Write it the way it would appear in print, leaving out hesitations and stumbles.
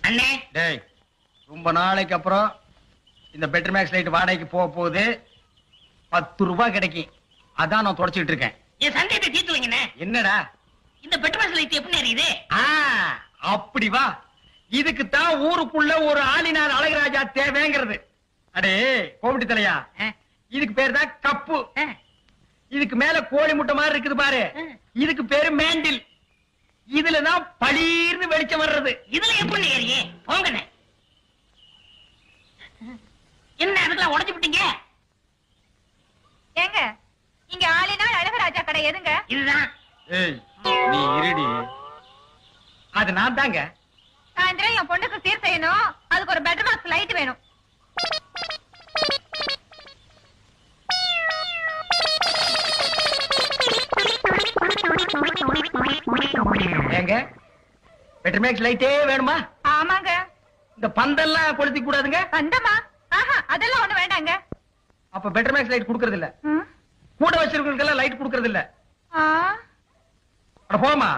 அண்ணே டேய், ரொம்ப நாளைக்கு அப்புறம் இந்த பெட்டர் மேக்ஸ் லைட் வாடகைக்கு போக போகுது. 10 ரூபாய் கிடைக்கும். அதான் நான் தொடச்சிட்டு இருக்கேன். என் சந்தேகத்தை தீர்த்து வைங்கண்ணே. என்னடா இந்த பெட்ரோல் லைட் எப்படி எரியுது? ஆ, அப்படி வா. இதுக்கு தான் ஊருக்குள்ள ஒரு ஆளினார் அழகராஜா தேவைங்கிறது. அடே கோமிட்டி தலையா, இதுக்கு பேர் தான் கப்பு. இதுக்கு மேல கோழி முட்டை மாதிரி இருக்குது பாரு, இதுக்கு பேரு மேண்டில். இதுலதான் பளீர்னு வெளிச்சம் வர்றது. இதுல எப்படி ஏறியே போங்கண்ணே. என்ன அதுக்கெல்லாம் உடைச்சு விட்டீங்க? ஏங்க இங்க ஆளினால் அழகராஜா கடை எதுங்க? இதுதான். ஏய், நீ இருடி. அது நான் தாங்க. சாயந்தரம் என் பொண்ணுக்கு சீர் செய்யணும், அதுக்கு ஒரு பெட்ரூம் பாக்ஸ் லைட் வேணும். ஏங்க பெட்டர் மேக்ஸ் லைட்டே வேணுமா? ஆமாங்க. இந்த பந்தெல்லாம் கொளுத்தி கூடாதுங்க. வந்தமா? ஆஹா, அதெல்லாம் ஒண்ணு வேண்டாங்க. அப்ப பெட்டர் மேக்ஸ் லைட் குடுக்கறது இல்ல. கூட வச்சிருக்கவங்களுக்கு எல்லாம் லைட் குடுக்கறது இல்ல. ஆ அட போமா.